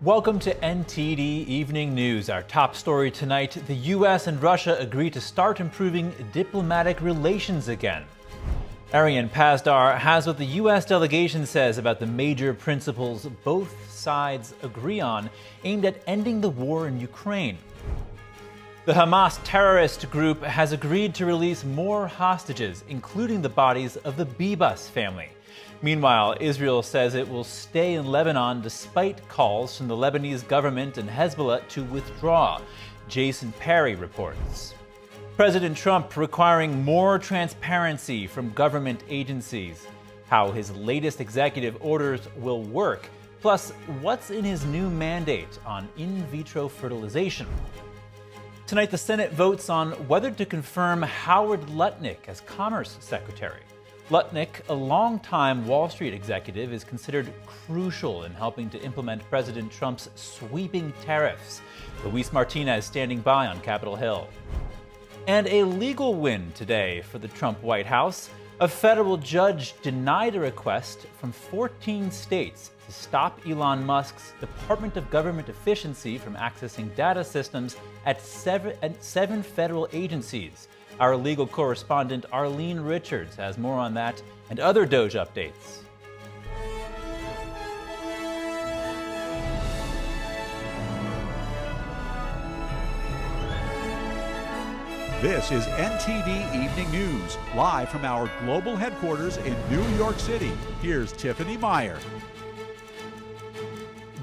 Welcome to NTD Evening News. Our top story tonight, the U.S. and Russia agree to start improving diplomatic relations again. Arian Pazdar has what the U.S. delegation says about the major principles both sides agree on, aimed at ending the war in Ukraine. The Hamas terrorist group has agreed to release more hostages, including the bodies of the Bibas family. Meanwhile, Israel says it will stay in Lebanon despite calls from the Lebanese government and Hezbollah to withdraw. Jason Perry reports. President Trump requiring more transparency from government agencies. How his latest executive orders will work. Plus, what's in his new mandate on in vitro fertilization. Tonight, the Senate votes on whether to confirm Howard Lutnick as Commerce Secretary. Lutnick, a longtime Wall Street executive, is considered crucial in helping to implement President Trump's sweeping tariffs. Luis Martinez standing by on Capitol Hill. And a legal win today for the Trump White House. A federal judge denied a request from 14 states to stop Elon Musk's Department of Government Efficiency from accessing data systems at seven federal agencies. Our legal correspondent Arlene Richards has more on that and other Doge updates. This is NTD Evening News, live from our global headquarters in New York City. Here's Tiffany Meyer.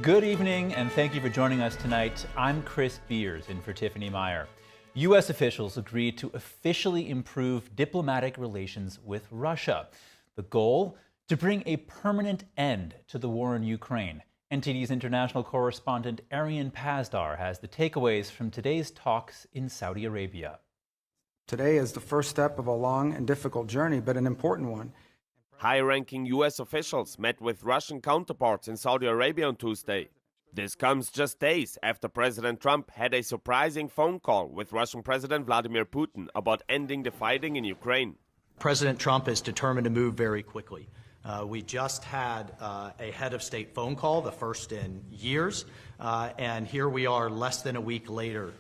Good evening, and thank you for joining us tonight. I'm Chris Beers, in for Tiffany Meyer. U.S. officials agreed to officially improve diplomatic relations with Russia. The goal? To bring a permanent end to the war in Ukraine. NTD's international correspondent Arian Pazdar has the takeaways from today's talks in Saudi Arabia. Today is the first step of a long and difficult journey, but an important one. High-ranking U.S. officials met with Russian counterparts in Saudi Arabia on Tuesday. This comes just days after President Trump had a surprising phone call with Russian President Vladimir Putin about ending the fighting in Ukraine. President Trump is determined to move very quickly. We just had a head of state phone call, the first in years, and here we are less than a week later.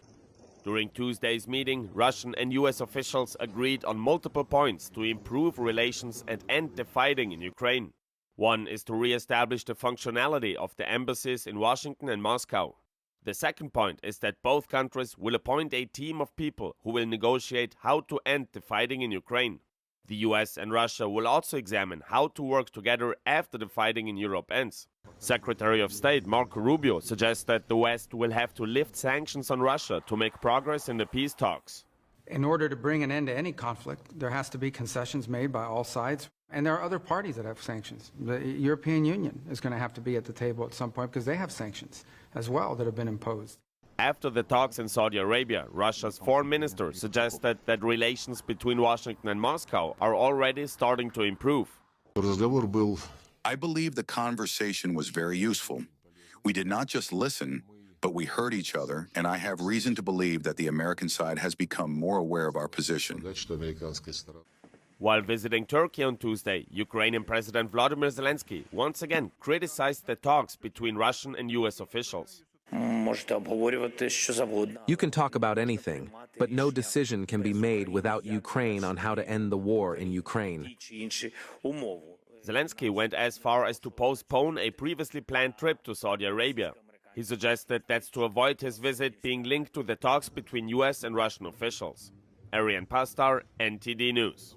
During Tuesday's meeting, Russian and U.S. officials agreed on multiple points to improve relations and end the fighting in Ukraine. One is to re-establish the functionality of the embassies in Washington and Moscow. The second point is that both countries will appoint a team of people who will negotiate how to end the fighting in Ukraine. The US and Russia will also examine how to work together after the fighting in Europe ends. Secretary of State Marco Rubio suggests that the West will have to lift sanctions on Russia to make progress in the peace talks. In order to bring an end to any conflict, there has to be concessions made by all sides. And there are other parties that have sanctions. The European Union is going to have to be at the table at some point because they have sanctions as well that have been imposed. After the talks in Saudi Arabia, Russia's foreign minister suggested that relations between Washington and Moscow are already starting to improve. I believe the conversation was very useful. We did not just listen, but we heard each other, and I have reason to believe that the American side has become more aware of our position. While visiting Turkey on Tuesday, Ukrainian President Volodymyr Zelensky once again criticized the talks between Russian and U.S. officials. You can talk about anything, but no decision can be made without Ukraine on how to end the war in Ukraine. Zelensky went as far as to postpone a previously planned trip to Saudi Arabia. He suggested that's to avoid his visit being linked to the talks between U.S. and Russian officials. Arian Pazdar, NTD News.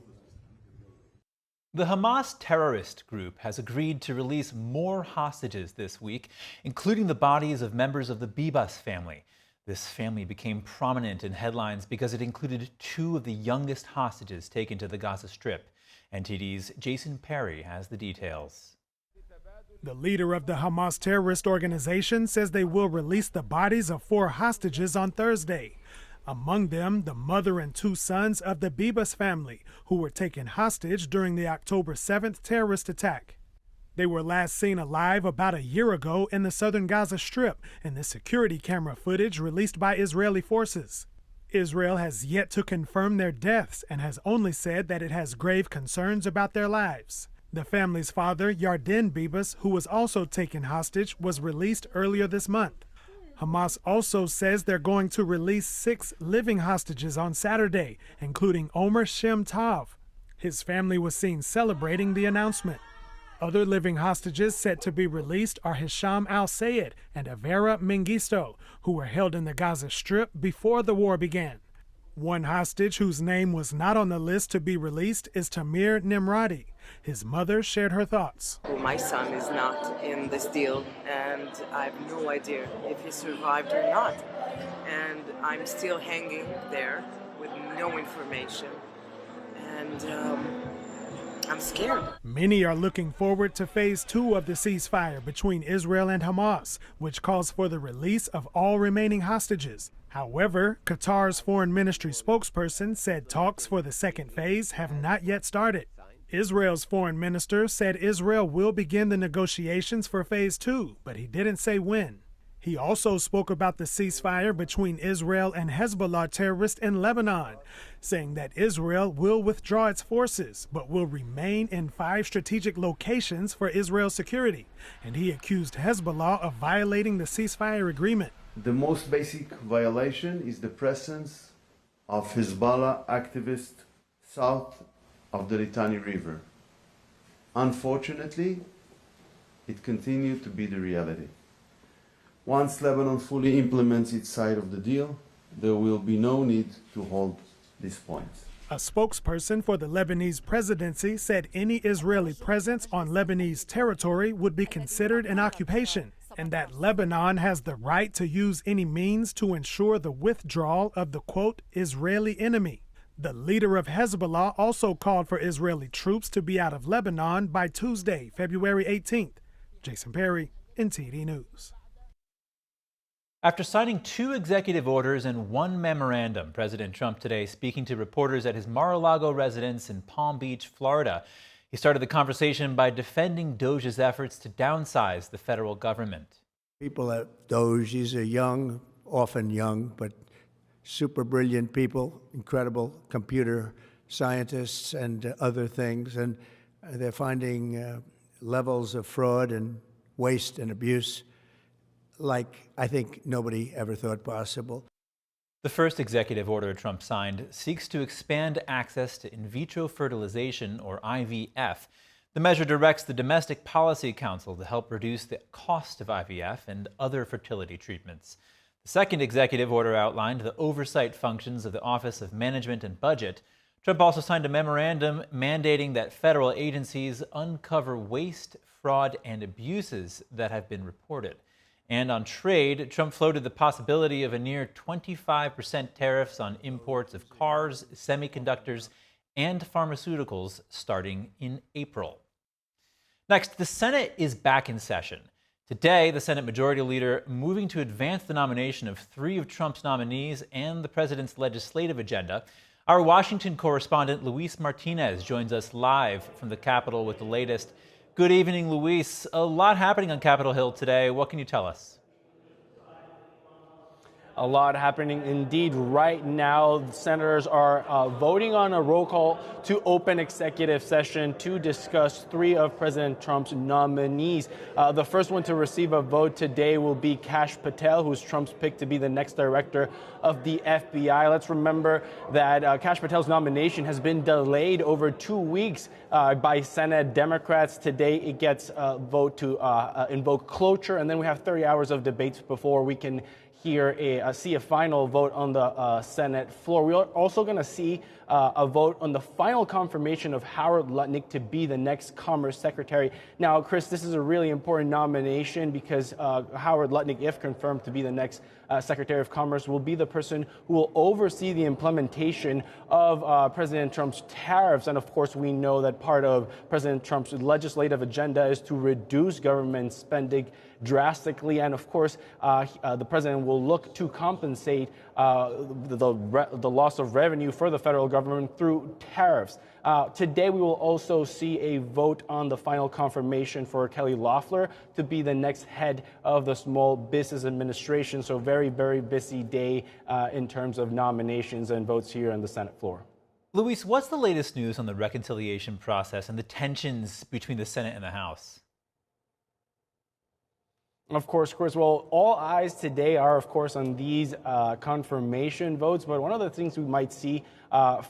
The Hamas terrorist group has agreed to release more hostages this week, including the bodies of members of the Bibas family. This family became prominent in headlines because it included two of the youngest hostages taken to the Gaza Strip. NTD's Jason Perry has the details. The leader of the Hamas terrorist organization says they will release the bodies of 4 hostages on Thursday. Among them, the mother and 2 sons of the Bibas family, who were taken hostage during the October 7th terrorist attack. They were last seen alive about a year ago in the southern Gaza Strip in the security camera footage released by Israeli forces. Israel has yet to confirm their deaths and has only said that it has grave concerns about their lives. The family's father, Yarden Bibas, who was also taken hostage, was released earlier this month. Hamas also says they're going to release 6 living hostages on Saturday, including Omer Shem Tav. His family was seen celebrating the announcement. Other living hostages set to be released are Hisham al-Sayed and Avera Mengistu, who were held in the Gaza Strip before the war began. One hostage whose name was not on the list to be released is Tamir Nimrati. His mother shared her thoughts. My son is not in this deal, and I have no idea if he survived or not. And I'm still hanging there with no information. And I'm scared. Many are looking forward to phase 2 of the ceasefire between Israel and Hamas, which calls for the release of all remaining hostages. However, Qatar's foreign ministry spokesperson said talks for the second phase have not yet started. Israel's foreign minister said Israel will begin the negotiations for phase 2, but he didn't say when. He also spoke about the ceasefire between Israel and Hezbollah terrorists in Lebanon, saying that Israel will withdraw its forces, but will remain in 5 strategic locations for Israel's security. And he accused Hezbollah of violating the ceasefire agreement. The most basic violation is the presence of Hezbollah activists south of the Litani River. Unfortunately, it continued to be the reality. Once Lebanon fully implements its side of the deal, there will be no need to hold these points. A spokesperson for the Lebanese presidency said any Israeli presence on Lebanese territory would be considered an occupation, and that Lebanon has the right to use any means to ensure the withdrawal of the, quote, Israeli enemy. The leader of Hezbollah also called for Israeli troops to be out of Lebanon by Tuesday, February 18th. Jason Perry, NTD News. After signing 2 executive orders and 1 memorandum, President Trump today speaking to reporters at his Mar-a-Lago residence in Palm Beach, Florida. He started the conversation by defending Doge's efforts to downsize the federal government. People at Doge, these are young, often young, but super brilliant people, incredible computer scientists and other things, and they're finding levels of fraud and waste and abuse like I think nobody ever thought possible. The first executive order Trump signed seeks to expand access to in vitro fertilization, or IVF. The measure directs the Domestic Policy Council to help reduce the cost of IVF and other fertility treatments. The second executive order outlined the oversight functions of the Office of Management and Budget. Trump also signed a memorandum mandating that federal agencies uncover waste, fraud, and abuses that have been reported. And on trade, Trump floated the possibility of a near 25% tariffs on imports of cars, semiconductors, and pharmaceuticals starting in April. Next, the Senate is back in session. Today, the Senate Majority Leader moving to advance the nomination of 3 of Trump's nominees and the president's legislative agenda. Our Washington correspondent, Luis Martinez, joins us live from the Capitol with the latest. Good evening, Luis. A lot happening on Capitol Hill today. What can you tell us? A lot happening indeed right now. Senators are voting on a roll call to open executive session to discuss 3 of President Trump's nominees. The first one to receive a vote today will be Kash Patel, who's Trump's pick to be the next director of the FBI. Let's remember that Kash Patel's nomination has been delayed over 2 weeks by Senate Democrats. Today it gets a vote to invoke cloture, and then we have 30 hours of debates before we can see a final vote on the Senate floor. We're also going to see a vote on the final confirmation of Howard Lutnick to be the next Commerce Secretary. Now, Chris, this is a really important nomination because Howard Lutnick, if confirmed to be the next Secretary of Commerce, will be the person who will oversee the implementation of President Trump's tariffs. And of course, we know that part of President Trump's legislative agenda is to reduce government spending drastically. And of course, the president will look to compensate the loss of revenue for the federal government through tariffs. Today, we will also see a vote on the final confirmation for Kelly Loeffler to be the next head of the Small Business Administration. So very, very busy day in terms of nominations and votes here on the Senate floor. Luis, what's the latest news on the reconciliation process and the tensions between the Senate and the House? Of course, Chris. Well, all eyes today are, of course, on these confirmation votes. But one of the things we might see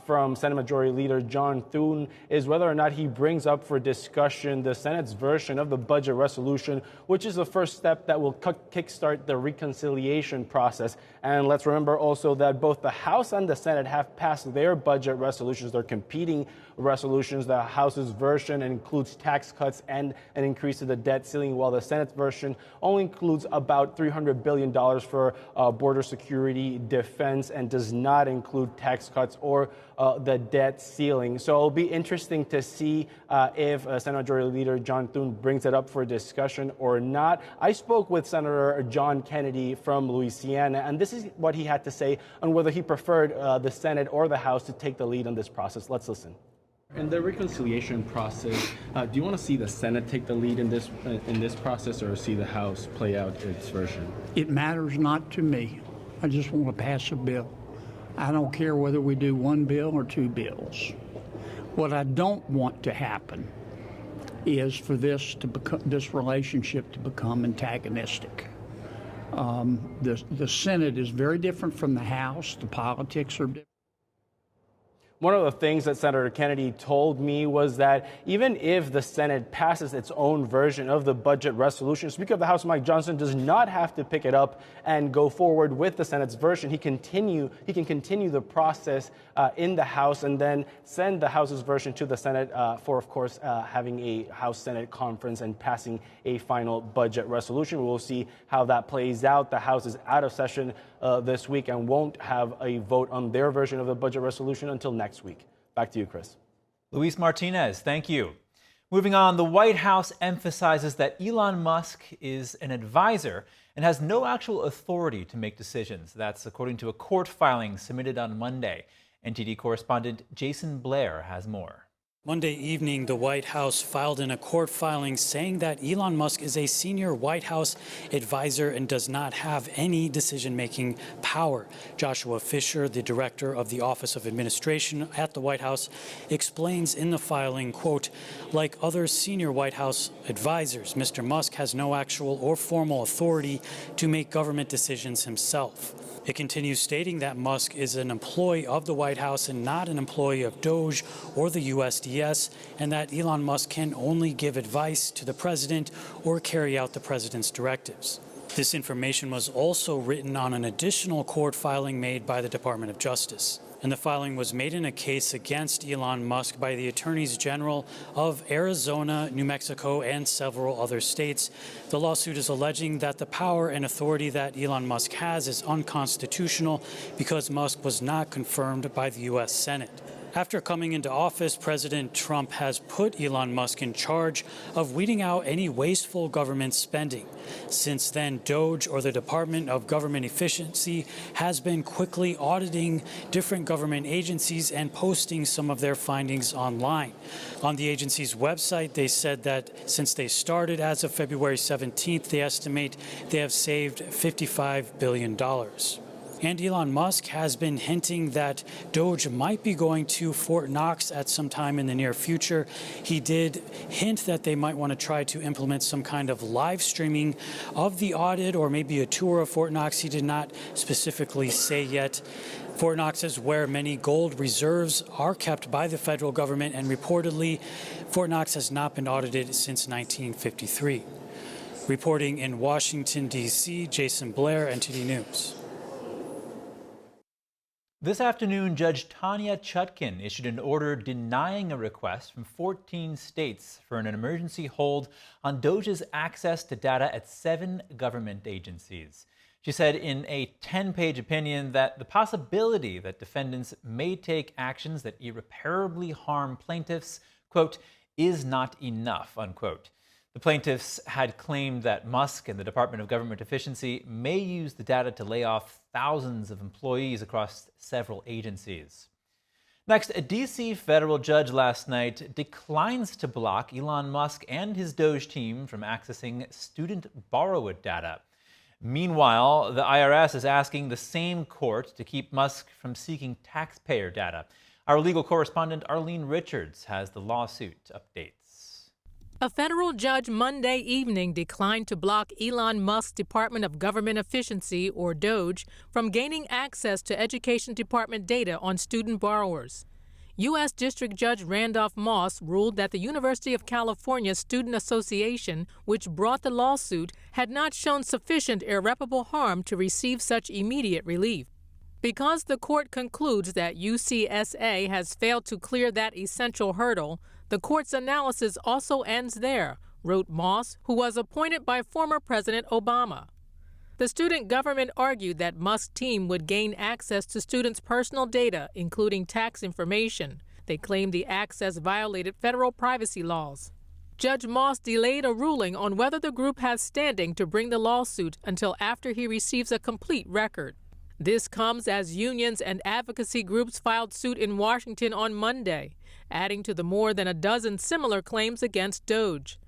from Senate Majority Leader John Thune is whether or not he brings up for discussion the Senate's version of the budget resolution, which is the first step that will kickstart the reconciliation process. And let's remember also that both the House and the Senate have passed their budget resolutions. They're competing resolutions. The House's version includes tax cuts and an increase to the debt ceiling, while the Senate's version only includes about $300 billion for border security, defense, and does not include tax cuts or the debt ceiling. So it'll be interesting to see if Senate Majority Leader John Thune brings it up for discussion or not. I spoke with Senator John Kennedy from Louisiana, and this is what he had to say on whether he preferred the Senate or the House to take the lead on this process. Let's listen. In the reconciliation process, do you want to see the Senate take the lead in this process, or see the House play out its version? It matters not to me. I just want to pass a bill. I don't care whether we do one bill or two bills. What I don't want to happen is for this relationship to become antagonistic. The Senate is very different from the House. The politics are different. One of the things that Senator Kennedy told me was that even if the Senate passes its own version of the budget resolution, Speaker of the House Mike Johnson does not have to pick it up and go forward with the Senate's version. He can continue the process in the House and then send the House's version to the Senate for, of course, having a House-Senate conference and passing a final budget resolution. We'll see how that plays out. The House is out of session this week and won't have a vote on their version of the budget resolution until next week. Back to you, Chris. Luis Martinez, thank you. Moving on, the White House emphasizes that Elon Musk is an advisor and has no actual authority to make decisions. That's according to a court filing submitted on Monday. NTD correspondent Jason Blair has more. Monday evening, the White House filed in a court filing saying that Elon Musk is a senior White House advisor and does not have any decision-making power. Joshua Fisher, the director of the Office of Administration at the White House, explains in the filing, quote, like other senior White House advisors, Mr. Musk has no actual or formal authority to make government decisions himself. It continues stating that Musk is an employee of the White House and not an employee of Doge or the USDS, and that Elon Musk can only give advice to the president or carry out the president's directives. This information was also written on an additional court filing made by the Department of Justice. And the filing was made in a case against Elon Musk by the attorneys general of Arizona, New Mexico, and several other states. The lawsuit is alleging that the power and authority that Elon Musk has is unconstitutional because Musk was not confirmed by the U.S. Senate. After coming into office, President Trump has put Elon Musk in charge of weeding out any wasteful government spending. Since then, Doge, or the Department of Government Efficiency, has been quickly auditing different government agencies and posting some of their findings online. On the agency's website, they said that since they started as of February 17th, they estimate they have saved $55 billion. And Elon Musk has been hinting that Doge might be going to Fort Knox at some time in the near future. He did hint that they might want to try to implement some kind of live streaming of the audit or maybe a tour of Fort Knox. He did not specifically say yet. Fort Knox is where many gold reserves are kept by the federal government, and reportedly, Fort Knox has not been audited since 1953. Reporting in Washington, D.C., Jason Blair, NTD News. This afternoon, Judge Tanya Chutkin issued an order denying a request from 14 states for an emergency hold on Doge's access to data at 7 government agencies. She said in a 10-page opinion that the possibility that defendants may take actions that irreparably harm plaintiffs, quote, is not enough, unquote. The plaintiffs had claimed that Musk and the Department of Government Efficiency may use the data to lay off thousands of employees across several agencies. Next, a D.C. federal judge last night declines to block Elon Musk and his Doge team from accessing student borrower data. Meanwhile, the IRS is asking the same court to keep Musk from seeking taxpayer data. Our legal correspondent Arlene Richards has the lawsuit updates. A federal judge Monday evening declined to block Elon Musk's Department of Government Efficiency, or Doge, from gaining access to Education Department data on student borrowers. U.S. District Judge Randolph Moss ruled that the University of California Student Association, which brought the lawsuit, had not shown sufficient irreparable harm to receive such immediate relief. Because the court concludes that UCSA has failed to clear that essential hurdle, the court's analysis also ends there, wrote Moss, who was appointed by former President Obama. The student government argued that Musk's team would gain access to students' personal data, including tax information. They claimed the access violated federal privacy laws. Judge Moss delayed a ruling on whether the group has standing to bring the lawsuit until after he receives a complete record. This comes as unions and advocacy groups filed suit in Washington on Monday, adding to the more than a dozen similar claims against Doge.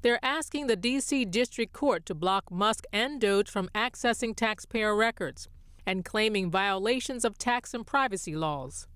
They're asking the D.C. District Court to block Musk and Doge from accessing taxpayer records and claiming violations of tax and privacy laws.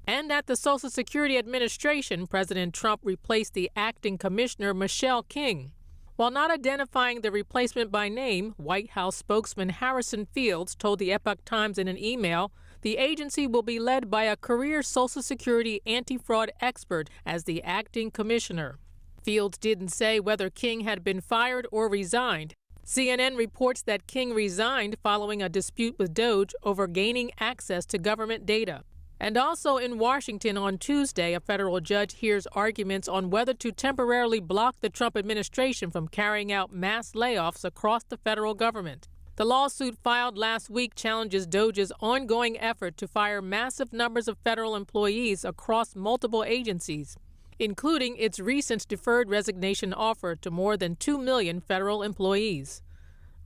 And at the Social Security Administration, President Trump replaced the acting commissioner, Michelle King. While not identifying the replacement by name, White House spokesman Harrison Fields told the Epoch Times in an email the agency will be led by a career Social Security anti-fraud expert as the acting commissioner. Fields didn't say whether King had been fired or resigned. CNN reports that King resigned following a dispute with Doge over gaining access to government data. And also in Washington on Tuesday, a federal judge hears arguments on whether to temporarily block the Trump administration from carrying out mass layoffs across the federal government. The lawsuit filed last week challenges Doge's ongoing effort to fire massive numbers of federal employees across multiple agencies, including its recent deferred resignation offer to more than 2 million federal employees.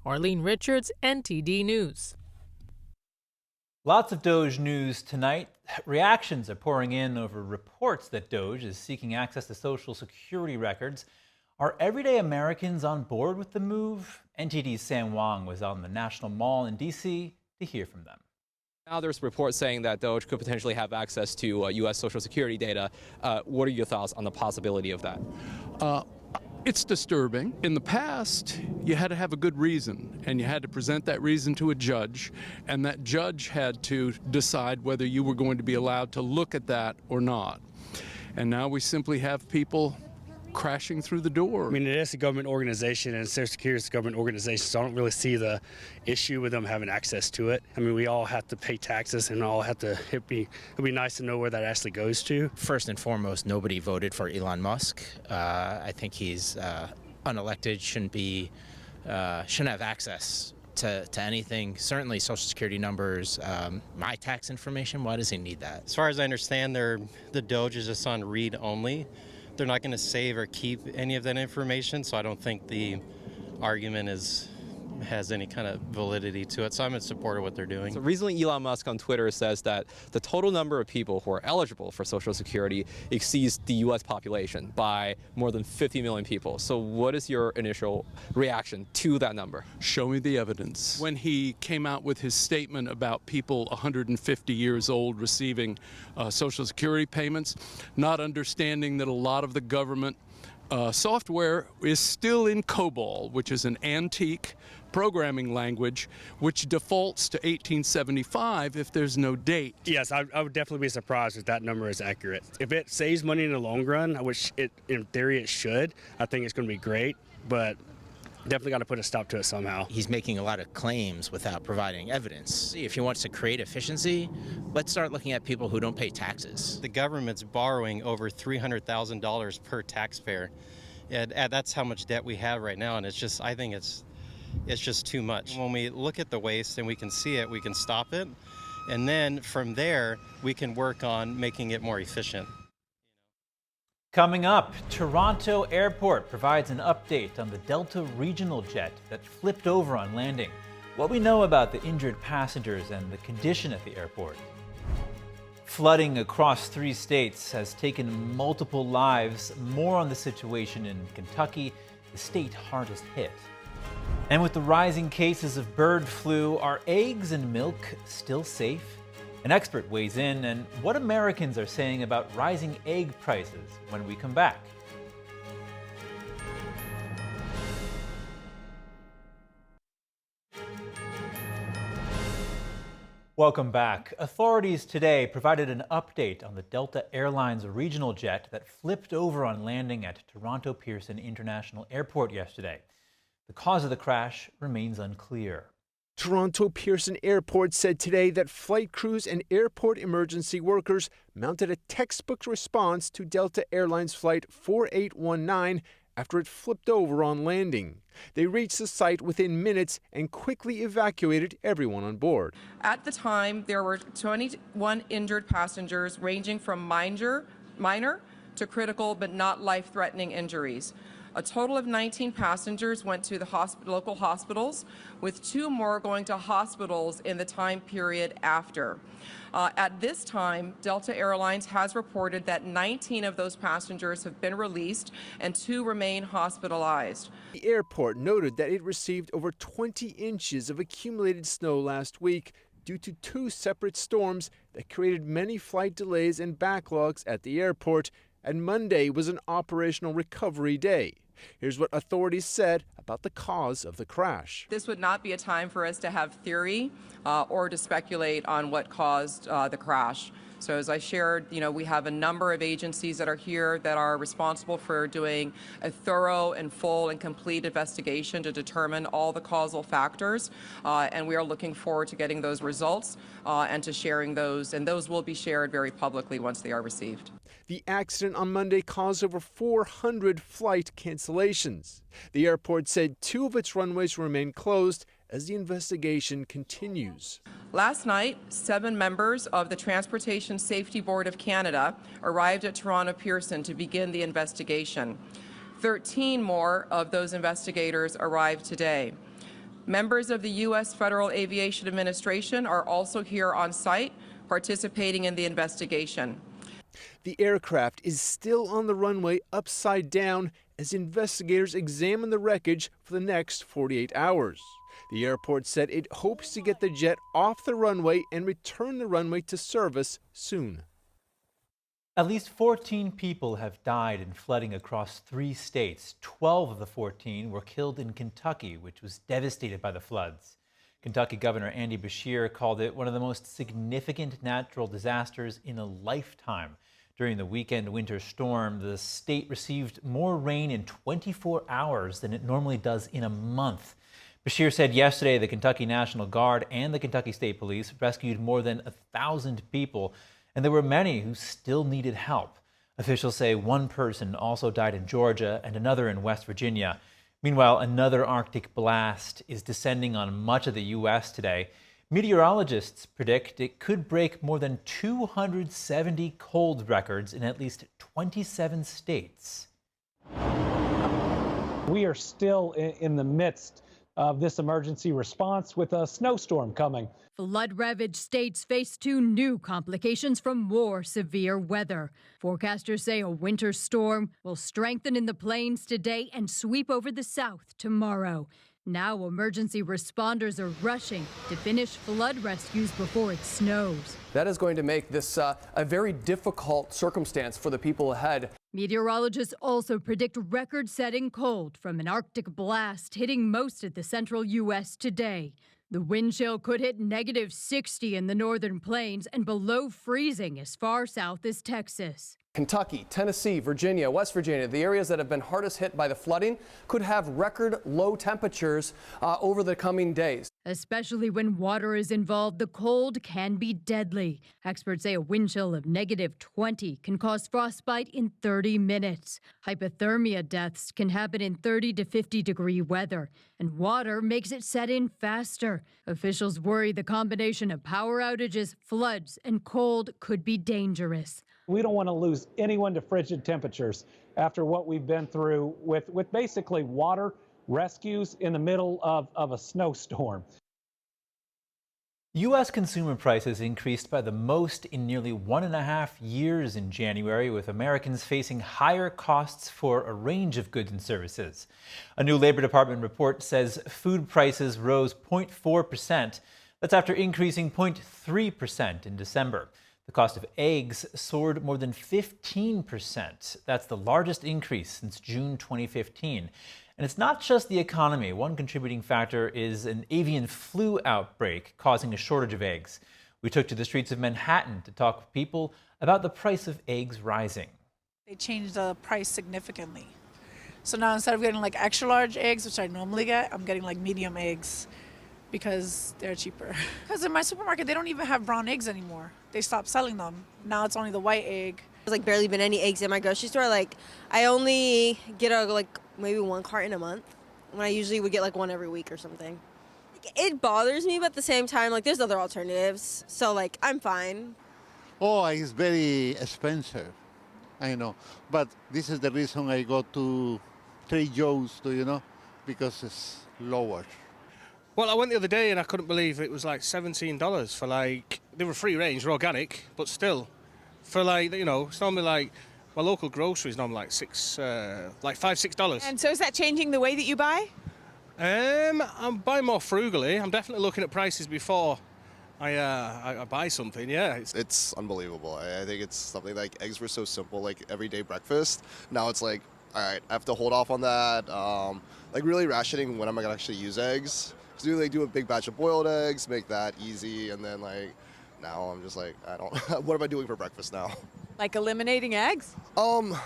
Arlene Richards, NTD News. Lots of Doge news tonight. Reactions are pouring in over reports that Doge is seeking access to Social Security records. Are everyday Americans on board with the move? NTD's Sam Wong was on the National Mall in D.C. to hear from them. Now there's reports saying that Doge could potentially have access to U.S. Social Security data. What are your thoughts on the possibility of that? It's disturbing. In the past, you had to have a good reason, and you had to present that reason to a judge, and that judge had to decide whether you were going to be allowed to look at that or not. And now we simply have people crashing through the door. I mean, it is a government organization, and Social Security is a government organization, so I don't really see the issue with them having access to it. I mean, we all have to pay taxes, and all have to. It'd be nice to know where that actually goes to. First and foremost, nobody voted for Elon Musk. I think he's unelected, shouldn't have access to anything. Certainly Social Security numbers, my tax information. Why does he need that? As far as I understand, the Doge is just on read only. They're not going to save or keep any of that information, so I don't think the argument has any kind of validity to it. So I'm in support of what they're doing. So recently, Elon Musk on Twitter says that the total number of people who are eligible for Social Security exceeds the U.S. population by more than 50 million people. So what is your initial reaction to that number? Show me the evidence. When he came out with his statement about people 150 years old receiving Social Security payments, not understanding that a lot of the government software is still in COBOL, which is an antique programming language, which defaults to 1875 if there's no date. Yes, I would definitely be surprised if that number is accurate. If it saves money in the long run, which in theory it should, I think it's going to be great, but definitely got to put a stop to it somehow. He's making a lot of claims without providing evidence. If he wants to create efficiency, let's start looking at people who don't pay taxes. The government's borrowing over $300,000 per taxpayer. And that's how much debt we have right now, and I think it's just too much. When we look at the waste and we can see it, we can stop it, and then from there we can work on making it more efficient. Coming up, Toronto Airport provides an update on the Delta regional jet that flipped over on landing, what we know about the injured passengers and the condition at the airport. Flooding across 3 states has taken multiple lives. More on the situation in Kentucky, the state hardest hit. And with the rising cases of bird flu, are eggs and milk still safe? An expert weighs in and what Americans are saying about rising egg prices when we come back. Welcome back. Authorities today provided an update on the Delta Airlines regional jet that flipped over on landing at Toronto Pearson International Airport yesterday. The cause of the crash remains unclear. Toronto Pearson Airport said today that flight crews and airport emergency workers mounted a textbook response to Delta Airlines Flight 4819 after it flipped over on landing. They reached the site within minutes and quickly evacuated everyone on board. At the time, there were 21 injured passengers ranging from minor to critical but not life-threatening injuries. A total of 19 passengers went to the local hospitals, with 2 more going to hospitals in the time period after. At this time, Delta Airlines has reported that 19 of those passengers have been released and 2 remain hospitalized. The airport noted that it received over 20 inches of accumulated snow last week due to 2 separate storms that created many flight delays and backlogs at the airport, and Monday was an operational recovery day. Here's what authorities said about the cause of the crash. This would not be a time for us to have theory or to speculate on what caused the crash. So as I shared, we have a number of agencies that are here that are responsible for doing a thorough and full and complete investigation to determine all the causal factors. And we are looking forward to getting those results and to sharing those. And those will be shared very publicly once they are received. The accident on Monday caused over 400 flight cancellations. The airport said 2 of its runways remain closed as the investigation continues. Last night, 7 members of the Transportation Safety Board of Canada arrived at Toronto Pearson to begin the investigation. 13 more of those investigators arrived today. Members of the U.S. Federal Aviation Administration are also here on site, participating in the investigation. The aircraft is still on the runway upside down as investigators examine the wreckage for the next 48 hours. The airport said it hopes to get the jet off the runway and return the runway to service soon. At least 14 people have died in flooding across 3 states. 12 of the 14 were killed in Kentucky, which was devastated by the floods. Kentucky Governor Andy Beshear called it one of the most significant natural disasters in a lifetime. During the weekend winter storm, the state received more rain in 24 hours than it normally does in a month. Beshear said yesterday the Kentucky National Guard and the Kentucky State Police rescued more than 1,000 people, and there were many who still needed help. Officials say 1 person also died in Georgia and another in West Virginia. Meanwhile, another Arctic blast is descending on much of the U.S. today. Meteorologists predict it could break more than 270 cold records in at least 27 states. We are still in the midst of this emergency response with a snowstorm coming. Flood-ravaged states face 2 new complications from more severe weather. Forecasters say a winter storm will strengthen in the plains today and sweep over the south tomorrow. Now emergency responders are rushing to finish flood rescues before it snows. That is going to make this a very difficult circumstance for the people ahead. Meteorologists also predict record-setting cold from an Arctic blast hitting most of the central U.S. today. The wind chill could hit -60 in the northern plains and below freezing as far south as Texas. Kentucky, Tennessee, Virginia, West Virginia, the areas that have been hardest hit by the flooding, could have record low temperatures over the coming days. Especially when water is involved, the cold can be deadly. Experts say a wind chill of -20 can cause frostbite in 30 minutes. Hypothermia deaths can happen in 30 to 50 degree weather, and water makes it set in faster. Officials worry the combination of power outages, floods, and cold could be dangerous. We don't want to lose anyone to frigid temperatures after what we've been through with basically water rescues in the middle of a snowstorm. U.S. consumer prices increased by the most in nearly 1.5 years in January, with Americans facing higher costs for a range of goods and services. A new Labor Department report says food prices rose 0.4%. That's after increasing 0.3% in December. The cost of eggs soared more than 15%. That's the largest increase since June 2015. And it's not just the economy. One contributing factor is an avian flu outbreak causing a shortage of eggs. We took to the streets of Manhattan to talk with people about the price of eggs rising. They changed the price significantly. So now instead of getting like extra large eggs, which I normally get, I'm getting like medium eggs because they're cheaper. Because in my supermarket, they don't even have brown eggs anymore. They stopped selling them. Now it's only the white egg. There's like barely been any eggs in my grocery store. Like I only get maybe one carton a month when I usually would get like one every week or something. It bothers me, but at the same time, like there's other alternatives. So like I'm fine. Oh, it's very expensive. I know. But this is the reason I go to Trader Joe's, because it's lower. Well, I went the other day and I couldn't believe it was like $17 for they were free range, they're organic, but still, for it's normally like, my local grocery is normally like $5-6. And so is that changing the way that you buy? I'm buying more frugally. I'm definitely looking at prices before I buy something, yeah. It's unbelievable. I think it's something like eggs were so simple, like everyday breakfast. Now it's like, all right, I have to hold off on that. Like really rationing when I'm gonna actually use eggs. So do a big batch of boiled eggs, make that easy, and then now I'm just like, what am I doing for breakfast now? Like eliminating eggs? Well,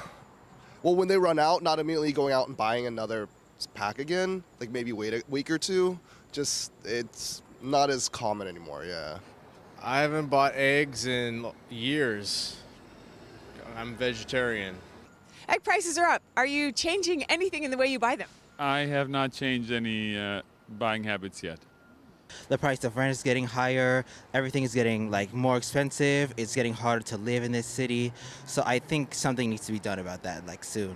when they run out, not immediately going out and buying another pack again, like maybe wait a week or two. Just, it's not as common anymore, yeah. I haven't bought eggs in years. I'm vegetarian. Egg prices are up. Are you changing anything in the way you buy them? I have not changed any buying habits yet. The price of rent is getting higher. Everything is getting more expensive. It's getting harder to live in this city. So I think something needs to be done about that soon.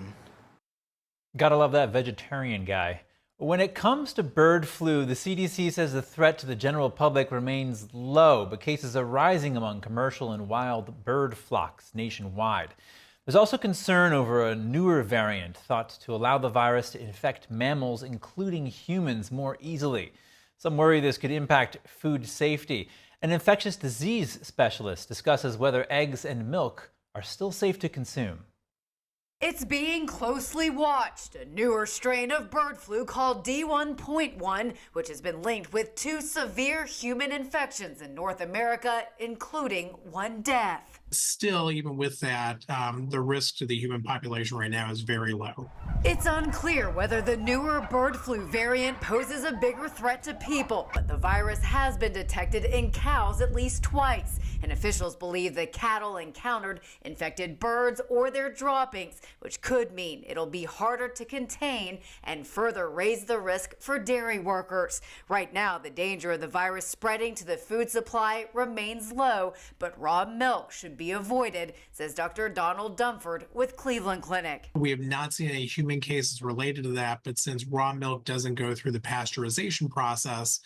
Gotta love that vegetarian guy. When it comes to bird flu, the CDC says the threat to the general public remains low, but cases are rising among commercial and wild bird flocks nationwide. There's also concern over a newer variant thought to allow the virus to infect mammals, including humans, more easily. Some worry this could impact food safety. An infectious disease specialist discusses whether eggs and milk are still safe to consume. It's being closely watched. A newer strain of bird flu called D1.1, which has been linked with 2 severe human infections in North America, including 1 death. Still, even with that, the risk to the human population right now is very low. It's unclear whether the newer bird flu variant poses a bigger threat to people, but the virus has been detected in cows at least twice, and officials believe the cattle encountered infected birds or their droppings, which could mean it'll be harder to contain and further raise the risk for dairy workers. Right now, the danger of the virus spreading to the food supply remains low, but raw milk should be avoided, says Dr. Donald Dunford with Cleveland Clinic. We have not seen any human cases related to that, but since raw milk doesn't go through the pasteurization process,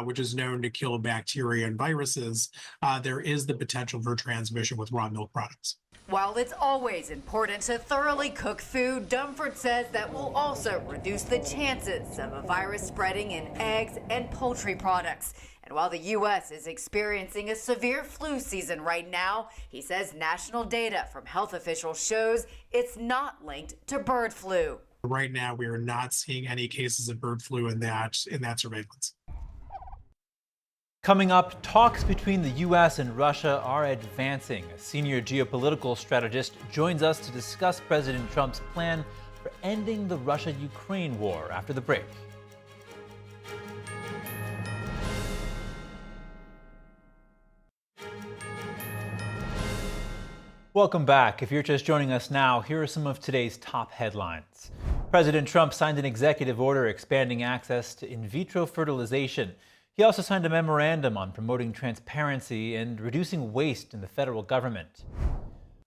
which is known to kill bacteria and viruses, there is the potential for transmission with raw milk products. While it's always important to thoroughly cook food, Dunford says that will also reduce the chances of a virus spreading in eggs and poultry products. And while the U.S. is experiencing a severe flu season right now, he says national data from health officials shows it's not linked to bird flu. Right now, we are not seeing any cases of bird flu in that surveillance. Coming up, talks between the U.S. and Russia are advancing. A senior geopolitical strategist joins us to discuss President Trump's plan for ending the Russia-Ukraine war after the break. Welcome back. If you're just joining us now, here are some of today's top headlines. President Trump signed an executive order expanding access to in vitro fertilization. He also signed a memorandum on promoting transparency and reducing waste in the federal government.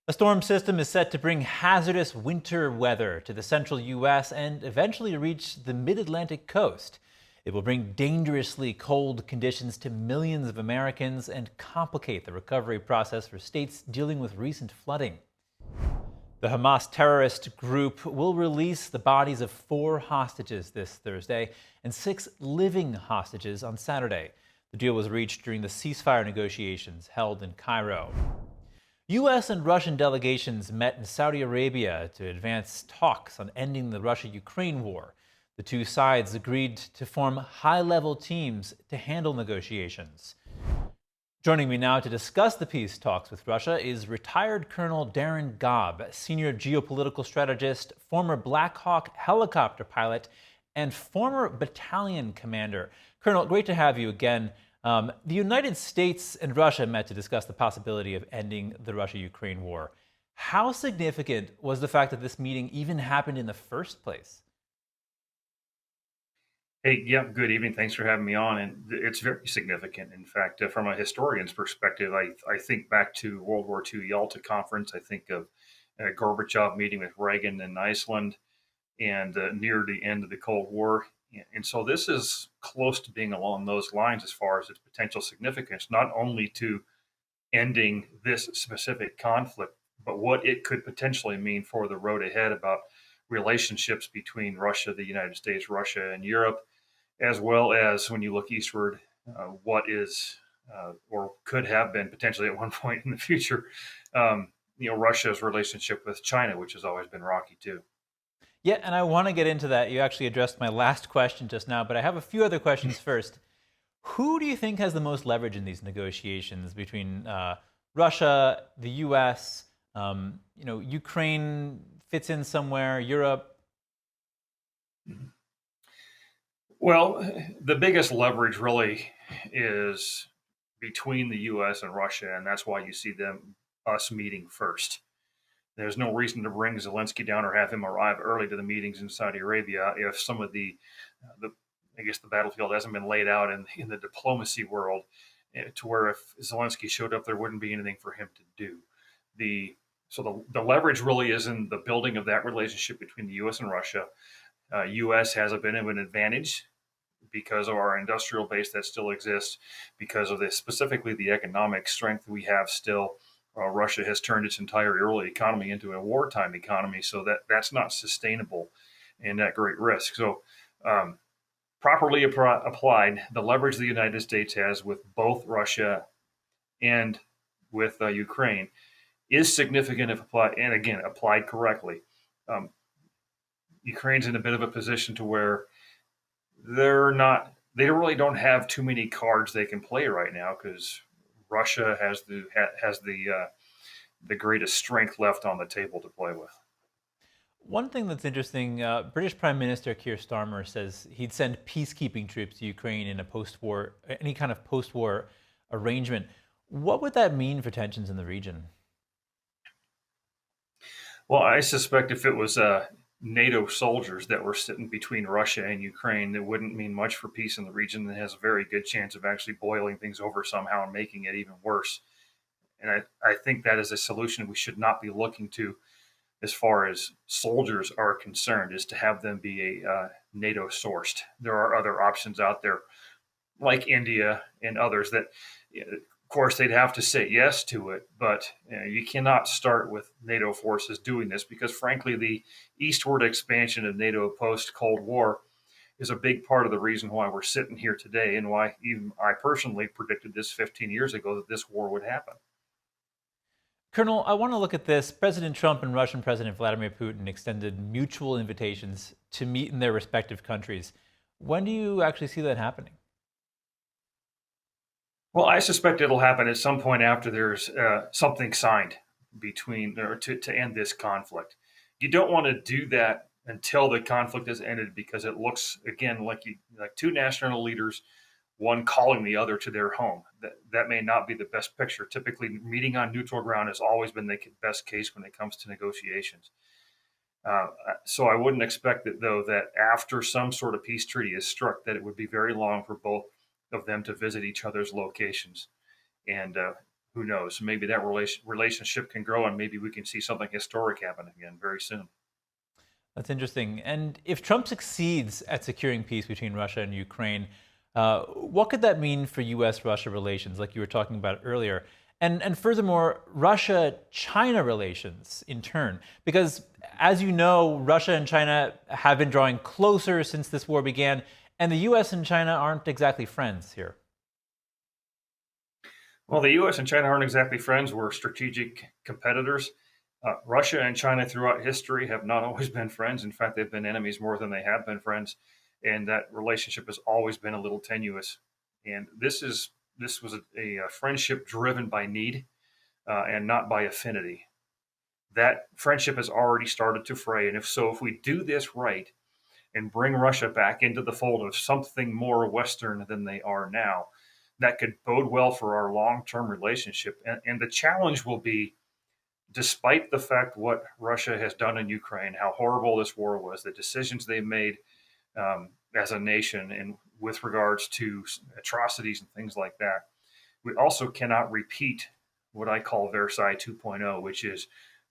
A storm system is set to bring hazardous winter weather to the central U.S. and eventually reach the mid-Atlantic coast. It will bring dangerously cold conditions to millions of Americans and complicate the recovery process for states dealing with recent flooding. The Hamas terrorist group will release the bodies of 4 hostages this Thursday and 6 living hostages on Saturday. The deal was reached during the ceasefire negotiations held in Cairo. U.S. and Russian delegations met in Saudi Arabia to advance talks on ending the Russia-Ukraine war. The two sides agreed to form high-level teams to handle negotiations. Joining me now to discuss the peace talks with Russia is retired Colonel Darren Gov't, senior geopolitical strategist, former Black Hawk helicopter pilot, and former battalion commander. Colonel, great to have you again. The United States and Russia met to discuss the possibility of ending the Russia-Ukraine war. How significant was the fact that this meeting even happened in the first place? Hey, yeah, good evening. Thanks for having me on. And it's very significant. In fact, from a historian's perspective, I think back to World War II Yalta Conference. I think of Gorbachev meeting with Reagan in Iceland and near the end of the Cold War. And so this is close to being along those lines as far as its potential significance, not only to ending this specific conflict, but what it could potentially mean for the road ahead about relationships between Russia, the United States, Russia, and Europe, as well as when you look eastward, what is or could have been potentially at one point in the future, Russia's relationship with China, which has always been rocky too. Yeah, and I want to get into that. You actually addressed my last question just now, but I have a few other questions first. Who do you think has the most leverage in these negotiations between Russia, the U.S., Ukraine fits in somewhere, Europe? Well, the biggest leverage really is between the U.S. and Russia, and that's why you see us meeting first. There's no reason to bring Zelensky down or have him arrive early to the meetings in Saudi Arabia if some of the battlefield hasn't been laid out in the diplomacy world, to where if Zelensky showed up, there wouldn't be anything for him to do. So the leverage really is in the building of that relationship between the U.S. and Russia. U.S. has a bit of an advantage because of our industrial base that still exists, because of specifically the economic strength we have still. Russia has turned its entire early economy into a wartime economy, so that's not sustainable and at great risk. So properly applied, the leverage the United States has with both Russia and with Ukraine is significant if applied, and again, applied correctly. Ukraine's in a bit of a position to where they really don't have too many cards they can play right now, because Russia has the greatest strength left on the table to play with. One thing that's interesting, British Prime Minister Keir Starmer says he'd send peacekeeping troops to Ukraine in any kind of post-war arrangement. What would that mean for tensions in the region? Well, I suspect if it was NATO soldiers that were sitting between Russia and Ukraine, that wouldn't mean much for peace in the region, and has a very good chance of actually boiling things over somehow and making it even worse. And I think that is a solution we should not be looking to as far as soldiers are concerned, is to have them be NATO sourced. There are other options out there like India and others that, of course, they'd have to say yes to it, but you cannot start with NATO forces doing this, because frankly, the eastward expansion of NATO post-Cold War is a big part of the reason why we're sitting here today, and why even I personally predicted this 15 years ago that this war would happen. Colonel, I want to look at this. President Trump and Russian President Vladimir Putin extended mutual invitations to meet in their respective countries. When do you actually see that happening? Well, I suspect it'll happen at some point after there's something signed to end this conflict. You don't want to do that until the conflict is ended, because it looks, again, like two national leaders, one calling the other to their home. That may not be the best picture. Typically, meeting on neutral ground has always been the best case when it comes to negotiations. So I wouldn't expect that, though, that after some sort of peace treaty is struck, that it would be very long for both of them to visit each other's locations. And who knows, maybe that relationship can grow, and maybe we can see something historic happen again very soon. That's interesting. And if Trump succeeds at securing peace between Russia and Ukraine, what could that mean for U.S.-Russia relations, like you were talking about earlier? And furthermore, Russia-China relations in turn? Because, as you know, Russia and China have been drawing closer since this war began, and the U.S. and China aren't exactly friends here. Well, the U.S. and China aren't exactly friends. We're strategic competitors. Russia and China throughout history have not always been friends. In fact, they've been enemies more than they have been friends. And that relationship has always been a little tenuous. And this was a friendship driven by need and not by affinity. That friendship has already started to fray. And if we do this right and bring Russia back into the fold of something more Western than they are now, that could bode well for our long-term relationship. And the challenge will be, despite the fact what Russia has done in Ukraine, how horrible this war was, the decisions they made as a nation and with regards to atrocities and things like that, we also cannot repeat what I call Versailles 2.0, which is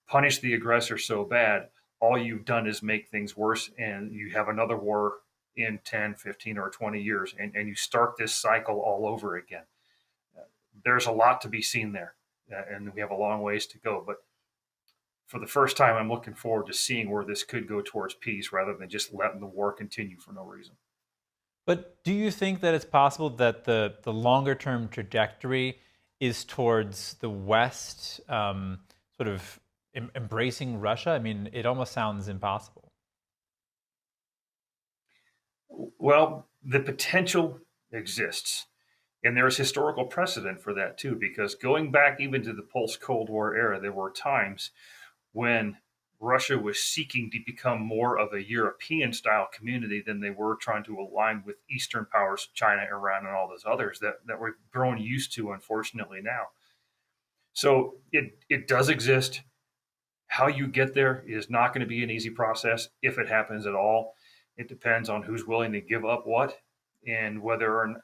punish the aggressor so bad, all you've done is make things worse, and you have another war in 10, 15, or 20 years, and you start this cycle all over again. There's a lot to be seen there, and we have a long ways to go. But for the first time, I'm looking forward to seeing where this could go towards peace rather than just letting the war continue for no reason. But do you think that it's possible that the longer-term trajectory is towards the West sort of embracing Russia? I mean, it almost sounds impossible. Well, the potential exists. And there's historical precedent for that, too, because going back even to the post-Cold War era, there were times when Russia was seeking to become more of a European-style community than they were trying to align with Eastern powers, China, Iran, and all those others that we're growing used to, unfortunately, now. So it does exist. How you get there is not going to be an easy process, if it happens at all. It depends on who's willing to give up what, and whether or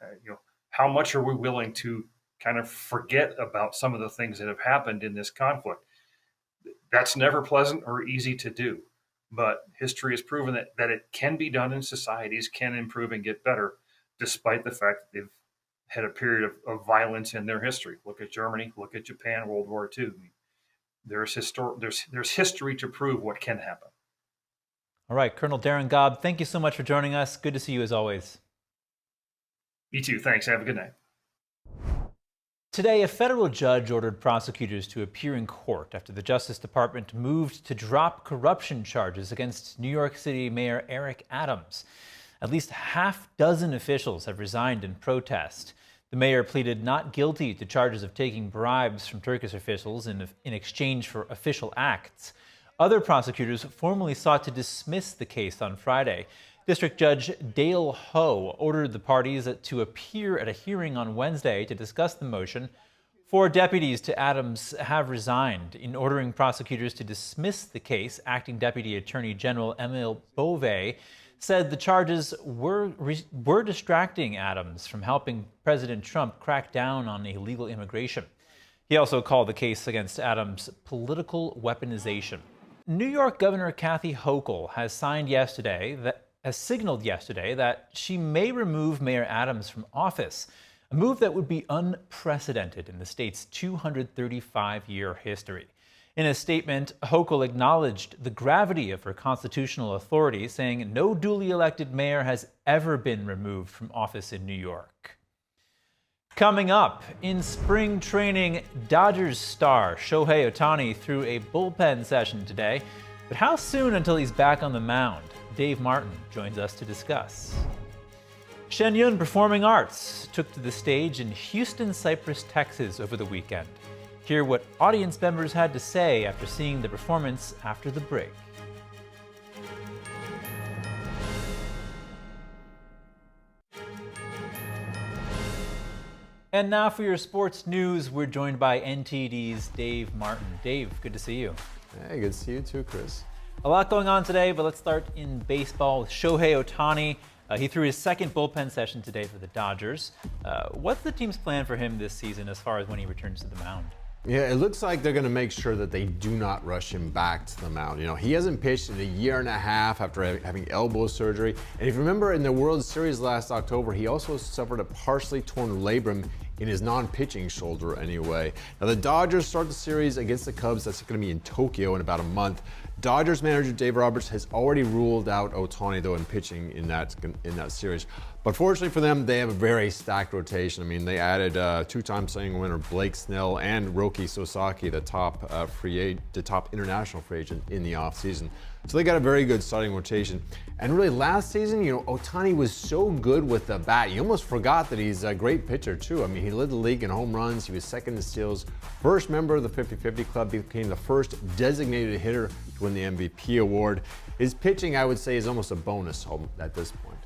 how much are we willing to kind of forget about some of the things that have happened in this conflict. That's never pleasant or easy to do, but history has proven that it can be done, and societies can improve and get better, despite the fact that they've had a period of violence in their history. Look at Germany, look at Japan, World War II. There's history to prove what can happen. All right, Colonel Darren Gov't, thank you so much for joining us. Good to see you as always. You too. Thanks. Have a good night. Today, a federal judge ordered prosecutors to appear in court after the Justice Department moved to drop corruption charges against New York City Mayor Eric Adams. At least half dozen officials have resigned in protest. The mayor pleaded not guilty to charges of taking bribes from Turkish officials in exchange for official acts. Other prosecutors formally sought to dismiss the case on Friday. District Judge Dale Ho ordered the parties to appear at a hearing on Wednesday to discuss the motion. 4 deputies to Adams have resigned. In ordering prosecutors to dismiss the case, Acting Deputy Attorney General Emil Bove said the charges were distracting Adams from helping President Trump crack down on illegal immigration. He also called the case against Adams political weaponization. New York Governor Kathy Hochul has signaled yesterday that she may remove Mayor Adams from office, a move that would be unprecedented in the state's 235-year history. In a statement, Hochul acknowledged the gravity of her constitutional authority, saying no duly elected mayor has ever been removed from office in New York. Coming up, in spring training, Dodgers star Shohei Ohtani threw a bullpen session today. But how soon until he's back on the mound? Dave Martin joins us to discuss. Shen Performing Arts took to the stage in Houston, Cypress, Texas over the weekend. Hear what audience members had to say after seeing the performance after the break. And now for your sports news, we're joined by NTD's Dave Martin. Dave, good to see you. Hey, good to see you too, Chris. A lot going on today, but let's start in baseball with Shohei Ohtani. He threw his second bullpen session today for the Dodgers. What's the team's plan for him this season as far as when he returns to the mound? Yeah, it looks like they're going to make sure that they do not rush him back to the mound. You know, he hasn't pitched in a year and a half after having elbow surgery. And if you remember in the World Series last October, he also suffered a partially torn labrum in his non-pitching shoulder anyway. Now the Dodgers start the series against the Cubs. That's going to be in Tokyo in about a month. Dodgers manager Dave Roberts has already ruled out Ohtani, though, in pitching in that series. But fortunately for them, they have a very stacked rotation. I mean, they added two-time Cy Young winner Blake Snell and Roki Sasaki, the top international free agent in the offseason. So they got a very good starting rotation. And really, last season, Ohtani was so good with the bat, you almost forgot that he's a great pitcher, too. I mean, he led the league in home runs. He was second in steals. First member of the 50-50 club. He became the first designated hitter to win the MVP award. His pitching, I would say, is almost a bonus at this point.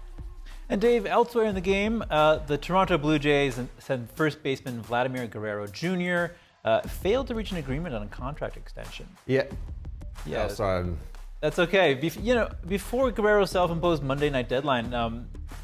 And Dave, elsewhere in the game, the Toronto Blue Jays sent first baseman Vladimir Guerrero Jr. Failed to reach an agreement on a contract extension. Yeah. Yeah. Oh, sorry. That's okay. Before Guerrero's self-imposed Monday night deadline,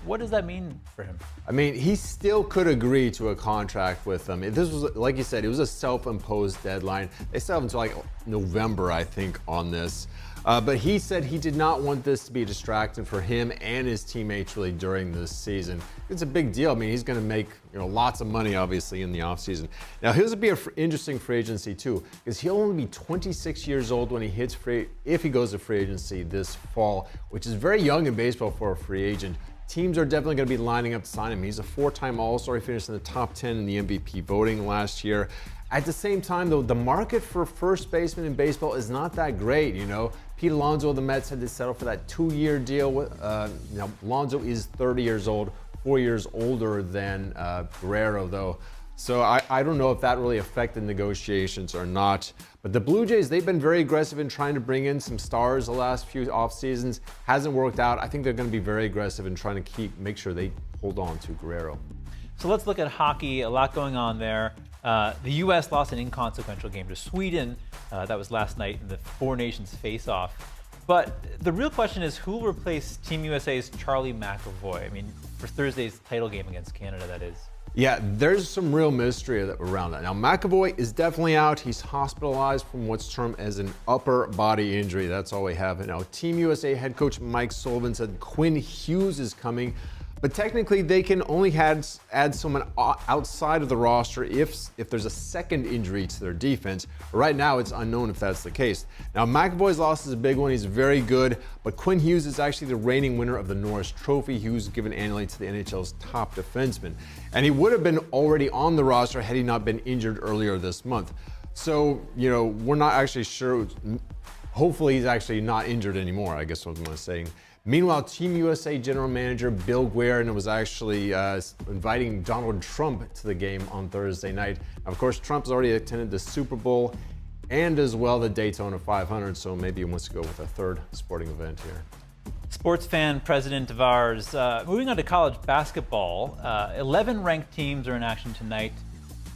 what does that mean for him? I mean, he still could agree to a contract with them. This was, like you said, it was a self-imposed deadline. They still have until like November, I think, on this. But he said he did not want this to be a distraction for him and his teammates really during this season. It's a big deal. I mean, he's going to make lots of money, obviously, in the offseason. Now, his will be an interesting free agency, too, because he'll only be 26 years old when he hits if he goes to free agency this fall, which is very young in baseball for a free agent. Teams are definitely going to be lining up to sign him. He's a four-time All-Star. He finished in the top 10 in the MVP voting last year. At the same time, though, the market for first baseman in baseball is not that great, Pete Alonso of the Mets had to settle for that 2-year deal. Alonso is 30 years old, 4 years older than Guerrero, though. So I don't know if that really affected negotiations or not. But the Blue Jays, they've been very aggressive in trying to bring in some stars the last few off seasons. Hasn't worked out. I think they're going to be very aggressive in trying to make sure they hold on to Guerrero. So let's look at hockey. A lot going on there. The U.S. lost an inconsequential game to Sweden. That was last night in the Four Nations face-off. But the real question is, who will replace Team USA's Charlie McAvoy? I mean, for Thursday's title game against Canada, that is. Yeah, there's some real mystery around that. Now, McAvoy is definitely out. He's hospitalized from what's termed as an upper body injury. That's all we have. Now, Team USA head coach Mike Sullivan said Quinn Hughes is coming. But technically, they can only add someone outside of the roster if there's a second injury to their defense. Right now, it's unknown if that's the case. Now, McAvoy's loss is a big one. He's very good. But Quinn Hughes is actually the reigning winner of the Norris Trophy. He was given annually to the NHL's top defenseman. And he would have been already on the roster had he not been injured earlier this month. So, we're not actually sure. Hopefully, he's actually not injured anymore, I guess what I'm saying. Meanwhile, Team USA General Manager Bill Guerrero was actually inviting Donald Trump to the game on Thursday night. Of course, Trump's already attended the Super Bowl and as well the Daytona 500, so maybe he wants to go with a third sporting event here. Sports fan president of ours. Moving on to college basketball, 11 ranked teams are in action tonight.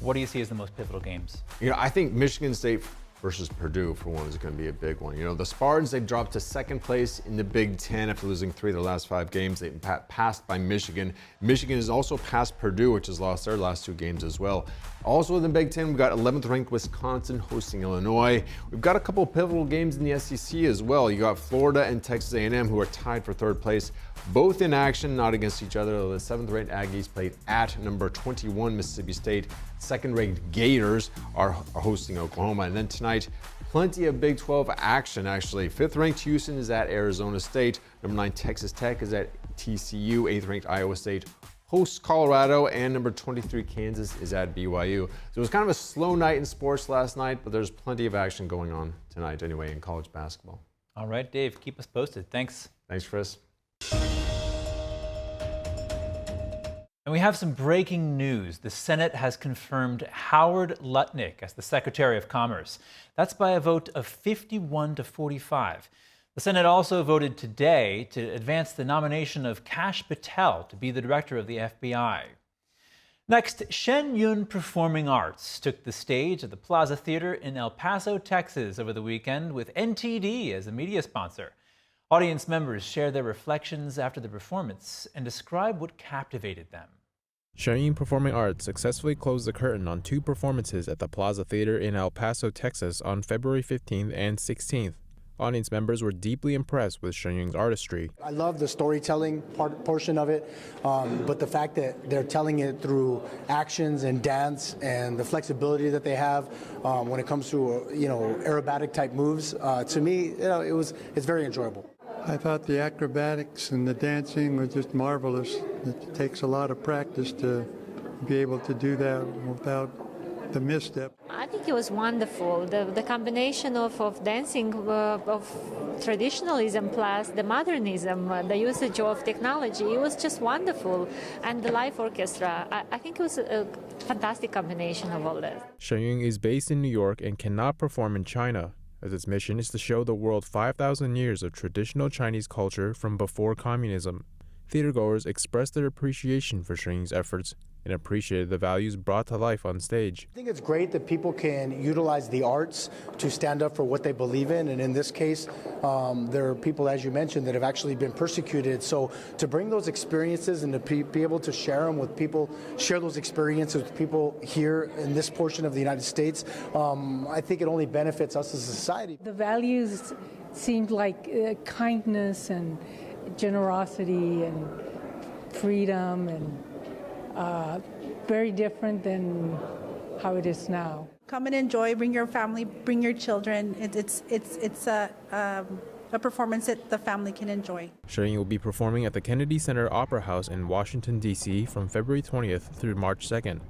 What do you see as the most pivotal games? I think Michigan State versus Purdue, for one, is going to be a big one. The Spartans, they've dropped to second place in the Big Ten after losing 3 of their last 5 games. They've passed by Michigan. Michigan has also passed Purdue, which has lost their last 2 games as well. Also in the Big Ten, we've got 11th ranked Wisconsin hosting Illinois. We've got a couple of pivotal games in the SEC as well. You got Florida and Texas A&M, who are tied for 3rd place, both in action, not against each other. The 7th-ranked Aggies played at number 21 Mississippi State. 2nd-ranked Gators are hosting Oklahoma. And then tonight, plenty of Big 12 action, actually. 5th-ranked Houston is at Arizona State. Number 9 Texas Tech is at TCU. 8th-ranked Iowa State hosts Colorado, and number 23 Kansas is at BYU. So it was kind of a slow night in sports last night, but there's plenty of action going on tonight anyway in college basketball. All right, Dave, keep us posted. Thanks. Thanks, Chris. And we have some breaking news. The Senate has confirmed Howard Lutnick as the Secretary of Commerce. That's by a vote of 51 to 45. The Senate also voted today to advance the nomination of Kash Patel to be the director of the FBI. Next, Shen Yun Performing Arts took the stage at the Plaza Theater in El Paso, Texas over the weekend with NTD as a media sponsor. Audience members share their reflections after the performance and describe what captivated them. Shen Yun Performing Arts successfully closed the curtain on 2 performances at the Plaza Theater in El Paso, Texas on February 15th and 16th. Audience members were deeply impressed with Shen Yun's artistry. I love the storytelling portion of it, but the fact that they're telling it through actions and dance and the flexibility that they have when it comes to aerobatic type moves, to me, it's very enjoyable. I thought the acrobatics and the dancing was just marvelous. It takes a lot of practice to be able to do that without the misstep. I think it was wonderful. The combination of dancing, of traditionalism plus the modernism, the usage of technology, it was just wonderful. And the live orchestra, I think it was a fantastic combination of all that. Shen Yun is based in New York and cannot perform in China, as its mission is to show the world 5,000 years of traditional Chinese culture from before communism. Theatergoers expressed their appreciation for Shen Yun's efforts and appreciated the values brought to life on stage. I think it's great that people can utilize the arts to stand up for what they believe in, and in this case, there are people, as you mentioned, that have actually been persecuted. So to bring those experiences and to be able to share them with people, share those experiences with people here in this portion of the United States, I think it only benefits us as a society. The values seemed like kindness and generosity and freedom and very different than how it is now. Come and enjoy. Bring your family. Bring your children. It's a performance that the family can enjoy. Shen Yun will be performing at the Kennedy Center Opera House in Washington, D.C. from February 20th through March 2nd.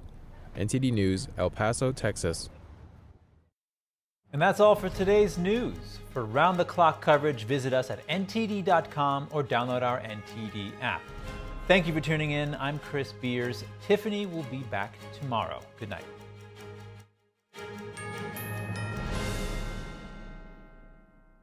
NTD News, El Paso, Texas. And that's all for today's news. For round-the-clock coverage, visit us at ntd.com or download our NTD app. Thank you for tuning in. I'm Chris Beers. Tiffany will be back tomorrow. Good night.